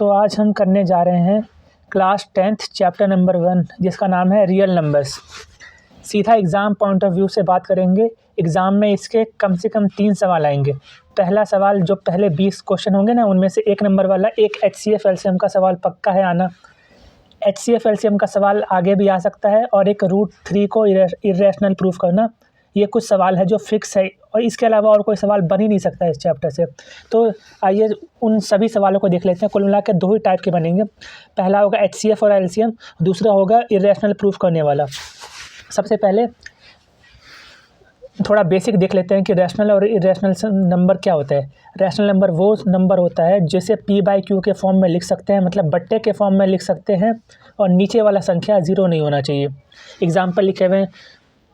तो आज हम करने जा रहे हैं क्लास 10th चैप्टर नंबर 1 जिसका नाम है रियल नंबर्स। सीधा एग्ज़ाम पॉइंट ऑफ व्यू से बात करेंगे। एग्ज़ाम में इसके कम से कम 3 सवाल आएंगे। पहला सवाल जो पहले 20 क्वेश्चन होंगे ना, उनमें से 1 नंबर वाला एक HCF LCM का सवाल पक्का है आना। HCF LCM का सवाल आगे भी आ सकता है और एक √3 को इरेशनल प्रूफ करना, ये कुछ सवाल है जो फिक्स है और इसके अलावा और कोई सवाल बन ही नहीं सकता इस चैप्टर से। तो आइए उन सभी सवालों को देख लेते हैं। कुल मिला के 2 ही टाइप के बनेंगे। पहला होगा HCF और LCM, दूसरा होगा इरेशनल प्रूफ करने वाला। सबसे पहले थोड़ा बेसिक देख लेते हैं कि रैशनल और इरेशनल नंबर क्या होता है। रैशनल नंबर वो नंबर होता है जिसे P/Q के फॉर्म में लिख सकते हैं, मतलब बट्टे के फॉर्म में लिख सकते हैं और नीचे वाला संख्या 0 नहीं होना चाहिए। एग्जाम्पल लिखे हुए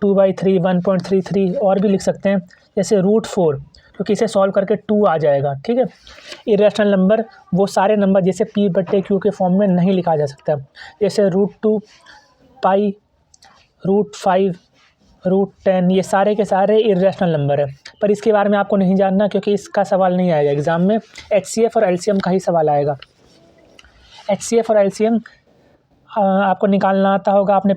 2/3, 1.33 और भी लिख सकते हैं, जैसे √4, क्योंकि इसे सॉल्व करके 2 आ जाएगा। ठीक है। इरेशनल नंबर वो सारे नंबर जैसे P/Q के फॉर्म में नहीं लिखा जा सकता, जैसे √2, पाई, √5, √10, ये सारे के सारे इरेशनल नंबर है। पर इसके बारे में आपको नहीं जानना क्योंकि इसका सवाल नहीं आएगा एग्ज़ाम में। HCF और LCM का ही सवाल आएगा। HCF और LCM आपको निकालना आता होगा, आपने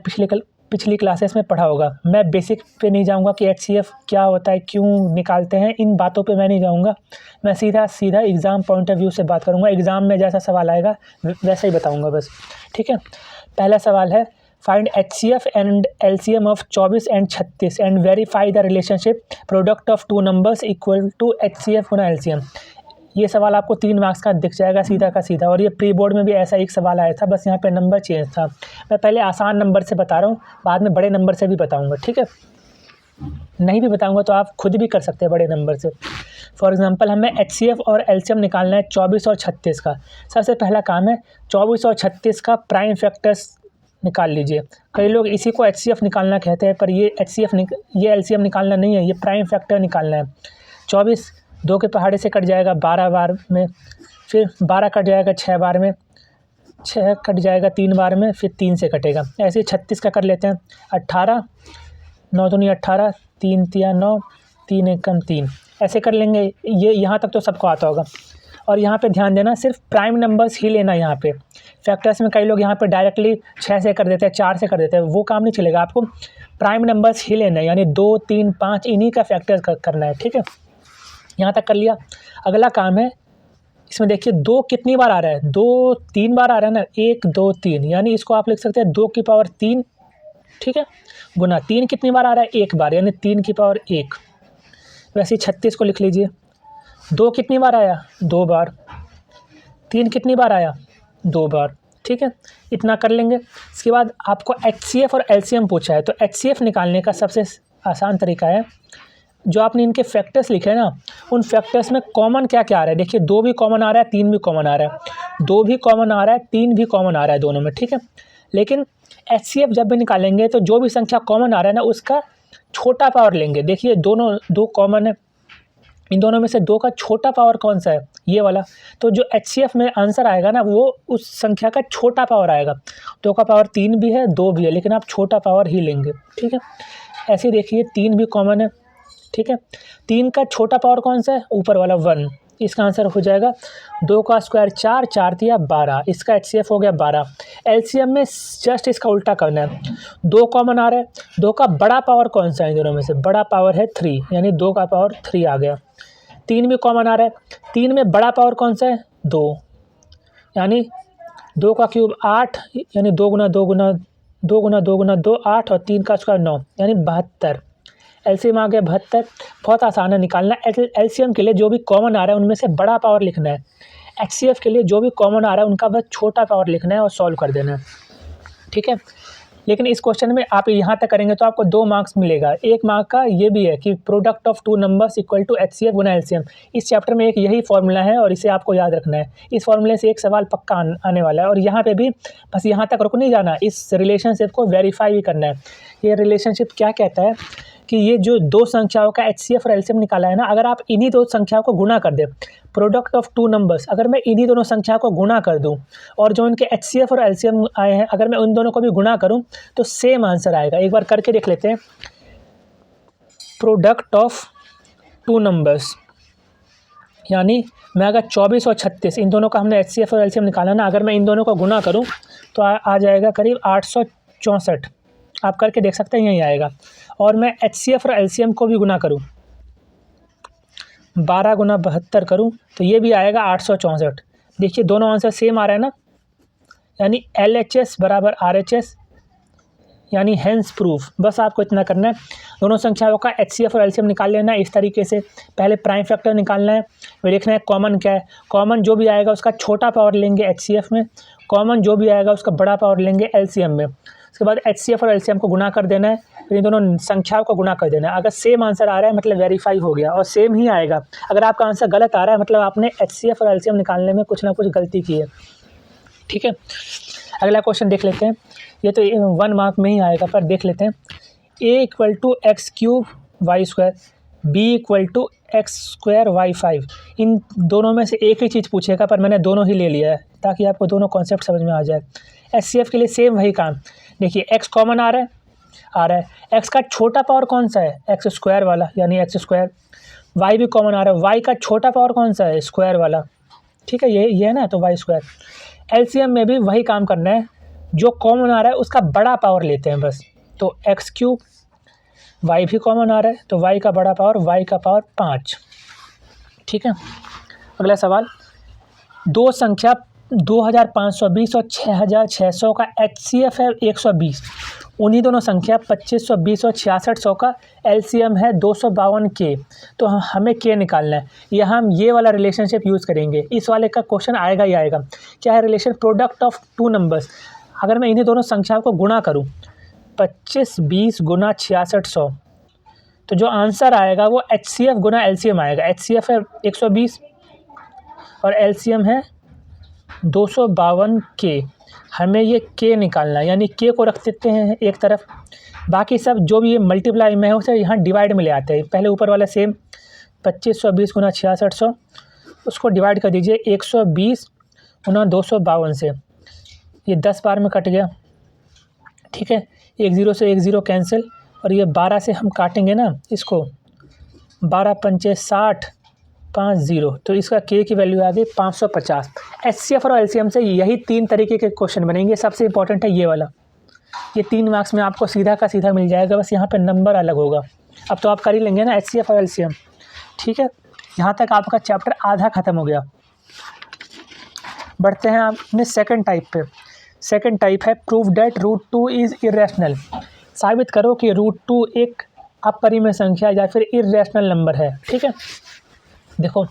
पिछली क्लासेस में पढ़ा होगा। मैं बेसिक पे नहीं जाऊंगा कि HCF क्या होता है, क्यों निकालते हैं, इन बातों पे मैं नहीं जाऊंगा। मैं सीधा एग्ज़ाम पॉइंट ऑफ व्यू से बात करूंगा। एग्ज़ाम में जैसा सवाल आएगा वैसा ही बताऊंगा बस। ठीक है। पहला सवाल है, find HCF and LCM of 24 and 36 and verify the relationship product of 2 numbers equal to HCF गुना LCM। ये सवाल आपको 3 मार्क्स का दिख जाएगा सीधा का सीधा, और ये प्री बोर्ड में भी ऐसा एक सवाल आया था, बस यहाँ पे नंबर चेंज था। मैं पहले आसान नंबर से बता रहा हूँ, बाद में बड़े नंबर से भी बताऊँगा। ठीक है। नहीं भी बताऊँगा तो आप खुद भी कर सकते हैं बड़े नंबर से। फॉर एग्जांपल हमें HCF और LCM निकालना है 24 और 36 का। सबसे पहला काम है 24 और 36 का प्राइम फैक्टर्स निकाल लीजिए। कई लोग इसी को HCF निकालना कहते हैं, पर ये ये LCM निकालना नहीं है, ये प्राइम फैक्टर निकालना है। 24 2 के पहाड़े से कट जाएगा 12 बार में, फिर 12 कट जाएगा 6 बार में, 6 कट जाएगा 3 बार में, फिर 3 से कटेगा। ऐसे ही 36 का कर लेते हैं। 18, 9 दूनी 18, 3 तिया 9, 3 एकम 3, ऐसे कर लेंगे। ये यहाँ तक तो सबको आता होगा। और यहाँ पे ध्यान देना, सिर्फ प्राइम नंबर्स ही लेना। यहाँ पे फैक्टर्स में कई लोग यहाँ पे डायरेक्टली 6 से कर देते हैं, 4 से कर देते हैं, वो काम नहीं चलेगा। आपको प्राइम नंबर्स ही लेना है, यानी 2, 3, 5 इन्हीं का फैक्टर्स करना है। ठीक है। यहाँ तक कर लिया। अगला काम है, इसमें देखिए 2 कितनी बार आ रहा है, 2 3 बार आ रहा है ना, 1 2 3, यानी इसको आप लिख सकते हैं 2 की पावर 3। ठीक है। गुना 3 कितनी बार आ रहा है, 1 बार, यानी 3 की पावर 1। वैसे ही 36 को लिख लीजिए। 2 कितनी बार आया, 2 बार। 3 कितनी बार आया, 2 बार। ठीक है। इतना कर लेंगे। इसके बाद आपको HCF और LCM पूछा है, तो HCF निकालने का सबसे आसान तरीका है, जो आपने इनके फैक्टर्स लिखे हैं ना, उन फैक्टर्स में कॉमन क्या क्या आ रहा है। देखिए 2 भी कॉमन आ रहा है, 3 भी कॉमन आ रहा है, 2 भी कॉमन आ रहा है, 3 भी कॉमन आ रहा है दोनों में। ठीक है। लेकिन HCF जब भी निकालेंगे तो जो भी संख्या कॉमन आ रहा है ना, उसका छोटा पावर लेंगे। देखिए दोनों 2 कॉमन है, इन दोनों में से 2 का छोटा पावर कौन सा है, ये वाला। तो जो HCF में आंसर आएगा ना, वो उस संख्या का छोटा पावर आएगा। 2 का पावर 3 भी है, 2 भी है, लेकिन आप छोटा पावर ही लेंगे। ठीक है। ऐसे ही देखिए 3 भी कॉमन है। ठीक है। 3 का छोटा पावर कौन सा है, ऊपर वाला 1। इसका आंसर हो जाएगा 2 का स्क्वायर 4, 4 तिया 12, इसका HCF हो गया 12। LCM में जस्ट इसका उल्टा करना है। 2 कॉमन आ रहा है, 2 का बड़ा पावर कौन सा है इन दोनों में से, बड़ा पावर है 3, यानी 2 का पावर 3 आ गया। 3 भी कॉमन आ रहा है, 3 में बड़ा पावर कौन सा है, 2, यानी 2 का क्यूब 8, यानी 2 गुना 2 गुना 2 गुना 2 गुना 2 8, और 3 का स्क्वायर 9, यानी 72। LCM आ गया 72। बहुत आसान है निकालना। LCM के लिए जो भी कॉमन आ रहा है उनमें से बड़ा पावर लिखना है। HCF के लिए जो भी कॉमन आ रहा है उनका बस छोटा पावर लिखना है और सॉल्व कर देना है। ठीक है। लेकिन इस क्वेश्चन में आप यहाँ तक करेंगे तो आपको 2 मार्क्स मिलेगा। 1 मार्क का ये भी है कि product of 2 numbers equal to HCF गुना LCM। इस चैप्टर में एक यही फॉर्मूला है और इसे आपको याद रखना है। इस फॉर्मूले से एक सवाल पक्का आने वाला है, और यहाँ पे भी बस यहाँ तक रुक नहीं जाना, इस रिलेशनशिप को वेरीफाई भी करना है। ये रिलेशनशिप क्या कहता है कि ये जो 2 संख्याओं का HCF और LCM निकाला है ना, अगर आप इन्हीं 2 संख्याओं को गुणा कर दें, प्रोडक्ट ऑफ 2 नंबर्स, अगर मैं इन्हीं दोनों संख्याओं को गुणा कर दूं और जो इनके HCF और LCM आए हैं, अगर मैं उन दोनों को भी गुणा करूं तो सेम आंसर आएगा। एक बार करके देख लेते हैं। प्रोडक्ट ऑफ 2 नंबर्स, यानी मैं अगर 24 और 36 इन दोनों का हमने HCF और LCM निकाला ना, अगर मैं इन दोनों को गुना करूं तो आ जाएगा करीब 864। आप करके देख सकते हैं, यही आएगा। और मैं HCF और LCM को भी गुना करूं, 12 गुना 72 करूं तो ये भी आएगा 864। देखिए दोनों आंसर सेम आ रहा है ना, यानी LHS बराबर RHS, यानी हेंस प्रूफ। बस आपको इतना करना है, दोनों संख्याओं का HCF और LCM निकाल लेना है इस तरीके से। पहले प्राइम फैक्टर निकालना है, फिर देखना है कॉमन क्या है। कॉमन जो भी आएगा उसका छोटा पावर लेंगे HCF में, कॉमन जो भी आएगा उसका बड़ा पावर लेंगे LCM में। उसके बाद HCF और LCM को गुना कर देना है, फिर इन दोनों संख्याओं को गुना कर देना है। अगर सेम आंसर आ रहा है मतलब वेरीफाई हो गया, और सेम ही आएगा। अगर आपका आंसर गलत आ रहा है मतलब आपने HCF और LCM निकालने में कुछ ना कुछ गलती की है। ठीक है, अगला क्वेश्चन देख लेते हैं। ये तो 1 मार्क में ही आएगा, पर देख लेते हैं। A = x³ y², B = x² y5। इन दोनों में से एक ही चीज़ पूछेगा, पर मैंने दोनों ही ले लिया है ताकि आपको दोनों कॉन्सेप्ट समझ में आ जाए। HCF के लिए सेम वही काम। देखिए x कॉमन आ रहा है, x का छोटा पावर कौन सा है, x² वाला, यानी x²। y भी कॉमन आ रहा है, y का छोटा पावर कौन सा है, स्क्वायर वाला। ठीक है, ये है ना, तो y²। LCM में भी वही काम करना है, जो कॉमन आ रहा है उसका बड़ा पावर लेते हैं बस। तो x³ y भी कॉमन आ रहा है, तो y का बड़ा पावर, y का पावर 5। ठीक है, अगला सवाल। दो संख्या 2520 और 6600 का HCF है 120। उन्हीं दोनों संख्या 2520 और 6600 का LCM है 252K। तो हमें K निकालना है। यहाँ हम ये वाला रिलेशनशिप यूज़ करेंगे, इस वाले का क्वेश्चन आएगा ही आएगा। क्या है relation, product of two numbers. अगर मैं इन्हीं दोनों संख्याओं को गुणा करूँ 2520 गुना 6600, तो जो आंसर आएगा वो HCF गुना LCM आएगा। HCF है 120 और LCM है 252K। हमें ये K निकालना है, यानी K को रख देते हैं एक तरफ, बाकी सब जो भी ये मल्टीप्लाई में है उसे यहाँ डिवाइड में ले आते हैं। पहले ऊपर वाला सेम 2520 गुना 6600, उसको डिवाइड कर दीजिए 120 गुना 252 से, ये 10 बार में कट गया। ठीक है, 1 0 से 1 0 कैंसिल, और ये 12 से हम काटेंगे ना इसको, 12 पंचे 60, 5 0, तो इसका K की वैल्यू आ गई 550। HCF और LCM से यही 3 तरीके के क्वेश्चन बनेंगे। सबसे इंपॉर्टेंट है ये वाला, ये 3 मार्क्स में आपको सीधा का सीधा मिल जाएगा, बस यहाँ पे नंबर अलग होगा। अब तो आप कर ही लेंगे ना HCF और LCM। ठीक है, यहाँ तक आपका चैप्टर आधा ख़त्म हो गया। बढ़ते हैं अपने सेकंड टाइप पे। सेकंड टाइप है प्रूव डेट √2 इज़ इरेशनल। साबित करो कि √2 एक अपरिमेय संख्या या फिर इरेशनल नंबर है। ठीक है, देखो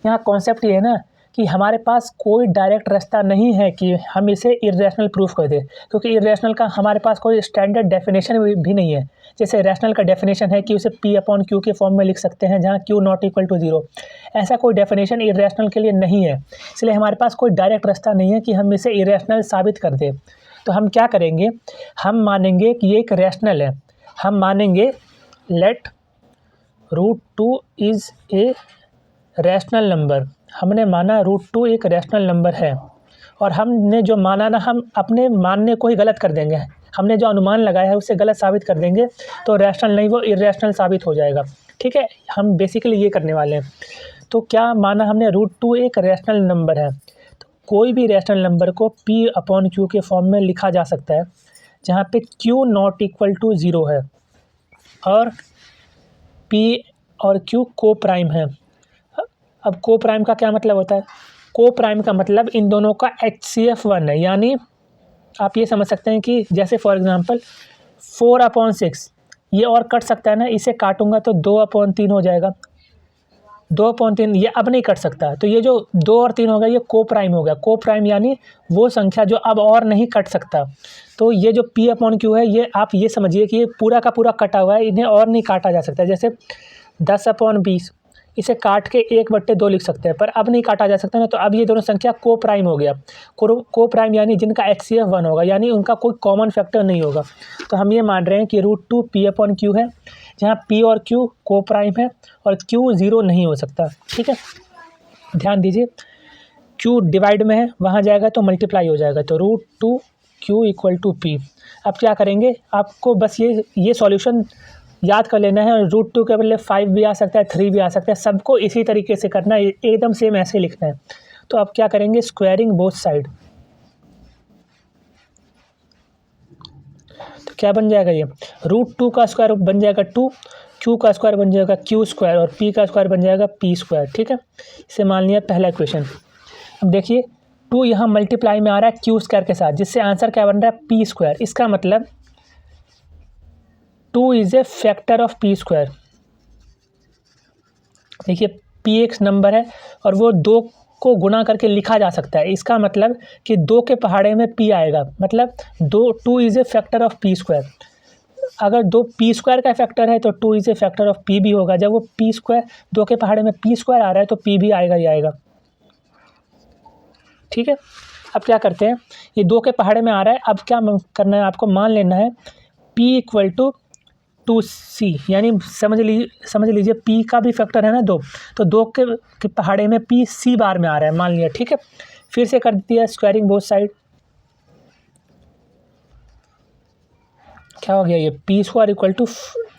यहाँ कॉन्सेप्ट ये है ना कि हमारे पास कोई डायरेक्ट रास्ता नहीं है कि हम इसे इरेशनल प्रूफ कर दें, क्योंकि इरेशनल का हमारे पास कोई स्टैंडर्ड डेफिनेशन भी नहीं है। जैसे रैशनल का डेफिनेशन है कि उसे P/Q के फॉर्म में लिख सकते हैं, जहाँ Q ≠ 0। ऐसा कोई डेफिनेशन इरेशनल के लिए नहीं है, इसलिए हमारे पास कोई डायरेक्ट रास्ता नहीं है कि हम इसे इरेशनल साबित कर दें। तो हम क्या करेंगे, हम मानेंगे कि ये एक रैशनल है। हम मानेंगे let √2 is a rational number. हमने माना √2 एक रैशनल नंबर है, और हमने जो माना ना, हम अपने मानने को ही गलत कर देंगे। हमने जो अनुमान लगाया है उसे गलत साबित कर देंगे, तो रैशनल नहीं वो इरेशनल साबित हो जाएगा। ठीक है, हम बेसिकली ये करने वाले हैं। तो क्या माना हमने, √2 एक रैशनल नंबर है। तो कोई भी रैशनल नंबर को P/Q के फॉर्म में लिखा जा सकता है, जहाँ पे Q ≠ 0 है और P और Q को प्राइम है। अब को प्राइम का क्या मतलब होता है, को प्राइम का मतलब इन दोनों का HCF 1 है। यानी आप ये समझ सकते हैं कि जैसे फॉर एग्जांपल 4/6, ये और कट सकता है ना, इसे काटूंगा तो 2/3 हो जाएगा। 2/3 ये अब नहीं कट सकता, तो ये जो 2 और 3 होगा ये को प्राइम हो गया। को प्राइम यानी वो संख्या जो अब और नहीं कट सकता। तो ये जो P/Q है, ये आप ये समझिए कि ये पूरा का पूरा कटा हुआ है, इन्हें और नहीं काटा जा सकता। जैसे 10/20, इसे काट के 1/2 लिख सकते हैं, पर अब नहीं काटा जा सकता ना, तो अब ये दोनों संख्या को प्राइम हो गया। को प्राइम यानी जिनका HCF 1 होगा, यानी उनका कोई कॉमन फैक्टर नहीं होगा। तो हम ये मान रहे हैं कि √2 P/Q है, जहाँ P और Q को प्राइम है और Q 0 नहीं हो सकता। ठीक है, ध्यान दीजिए, Q डिवाइड में है, वहाँ जाएगा तो मल्टीप्लाई हो जाएगा, तो √2 Q = P। अब क्या करेंगे, आपको बस ये सॉल्यूशन याद कर लेना है। √2 के बदले 5 भी आ सकता है, 3 भी आ सकता है, सबको इसी तरीके से करना है, एकदम सेम ऐसे लिखना है। तो अब क्या करेंगे, स्क्वायरिंग बोथ साइड। तो क्या बन जाएगा, ये √2 का स्क्वायर बन जाएगा 2, q का स्क्वायर बन जाएगा q स्क्वायर और p का स्क्वायर बन जाएगा p स्क्वायर। ठीक है, इसे मान लिया पहला इक्वेशन। अब देखिए 2 यहाँ मल्टीप्लाई में आ रहा है q स्क्वायर के साथ, जिससे आंसर क्या बन रहा है, p स्क्वायर। इसका मतलब 2 is a factor of p square. देखिए p एक नंबर है और वो 2 को गुना करके लिखा जा सकता है। इसका मतलब कि 2 के पहाड़े में p आएगा, मतलब 2 is a factor of p square. अगर 2 p स्क्वायर का फैक्टर है तो 2 is a factor of p भी होगा। जब वो p स्क्वायर 2 के पहाड़े में p स्क्वायर आ रहा है तो p भी आएगा ही आएगा। ठीक है, अब क्या करते हैं, ये 2 के पहाड़े में आ रहा है, अब क्या करना है आपको, मान लेना है p इक्वल टू 2c, यानी समझ लीजिए p का भी फैक्टर है ना 2, तो 2 के पहाड़े में p c बार में आ रहा है, मान लिया। ठीक है, फिर से कर दिया स्क्वायरिंग बोथ साइड। क्या हो गया, ये p स्क्वायर इक्वल टू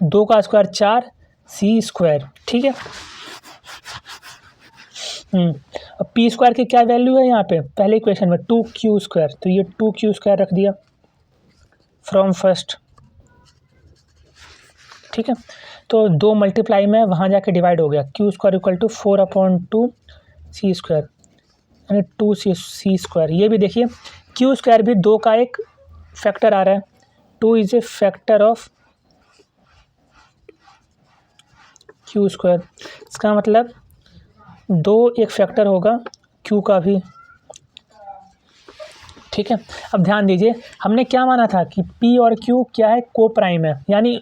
2 का स्क्वायर 4 c स्क्वायर। ठीक है, अब p स्क्वायर की क्या वैल्यू है यहाँ पे, पहले इक्वेशन में 2q स्क्वायर, तो ये 2q स्क्वायर रख दिया फ्रॉम फर्स्ट। ठीक है, तो 2 मल्टीप्लाई में वहाँ जाके डिवाइड हो गया, q square equal to 4/2 c square, यानी 2c स्क्वायर। ये भी देखिए q स्क्वायर भी 2 का एक फैक्टर आ रहा है, 2 is a factor of q square. इसका मतलब 2 एक फैक्टर होगा q का भी। ठीक है, अब ध्यान दीजिए, हमने क्या माना था कि p और q क्या है, को प्राइम है, यानी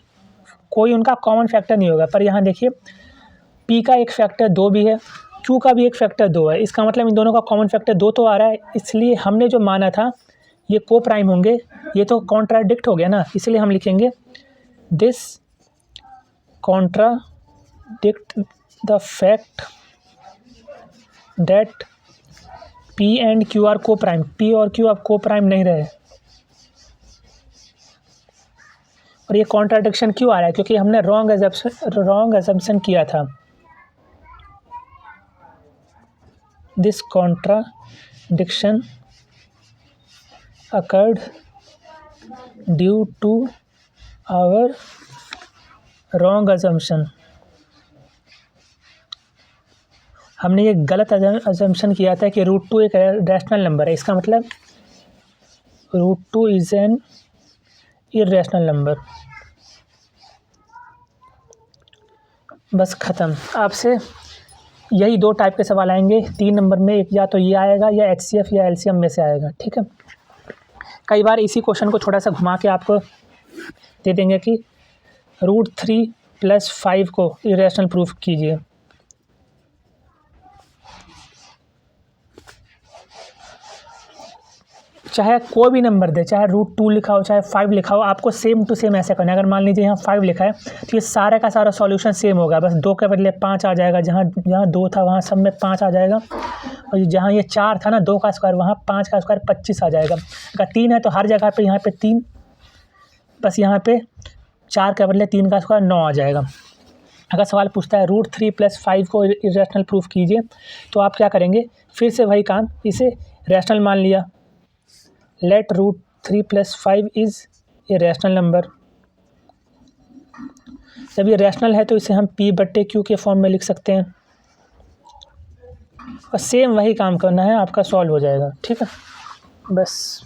कोई उनका कॉमन फैक्टर नहीं होगा। पर यहाँ देखिए p का एक फैक्टर 2 भी है, q का भी एक फैक्टर 2 है, इसका मतलब इन दोनों का कॉमन फैक्टर 2 तो आ रहा है। इसलिए हमने जो माना था ये को प्राइम होंगे, ये तो कॉन्ट्राडिक्ट हो गया ना, इसलिए हम लिखेंगे this contradict the fact that p and q are co prime. p और q अब को प्राइम नहीं रहे। और ये कॉन्ट्राडिक्शन क्यों आ रहा है, क्योंकि हमने रॉन्ग असम्पशन किया था। This contradiction occurred due to our wrong assumption. हमने ये गलत असम्पशन किया था कि √2 एक रैशनल नंबर है, इसका मतलब √2 इज एन इर्रेशनल नंबर। बस ख़त्म। आपसे यही 2 टाइप के सवाल आएंगे 3 नंबर में, एक या तो ये आएगा या HCF या LCM में से आएगा। ठीक है, कई बार इसी क्वेश्चन को थोड़ा सा घुमा के आपको दे देंगे कि √3 + 5 को इर्रेशनल प्रूफ कीजिए। चाहे कोई भी नंबर दे, चाहे √2 लिखा हो चाहे 5 लिखा हो, आपको सेम टू सेम ऐसे करना है। अगर मान लीजिए यहाँ 5 लिखा है तो ये सारे का सारा सॉल्यूशन सेम होगा, बस 2 के बदले 5 आ जाएगा, जहाँ 2 था वहाँ सब में 5 आ जाएगा, और जहाँ ये 4 था ना 2 का स्क्वायर, वहाँ 5 का स्क्वायर 25 आ जाएगा। अगर 3 है तो हर जगह पे यहाँ पे 3, बस यहाँ पे 4 के बदले 3 का स्क्वायर 9 आ जाएगा। अगर सवाल पूछता है √3 + 5 को इर्रेशनल प्रूफ कीजिए, तो आप क्या करेंगे, फिर से वही काम, इसे रैशनल मान लिया। Let √3 + 5 is a rational number. जब ये रैशनल है तो इसे हम p/q के फॉर्म में लिख सकते हैं, और सेम वही काम करना है, आपका सॉल्व हो जाएगा। ठीक है, बस।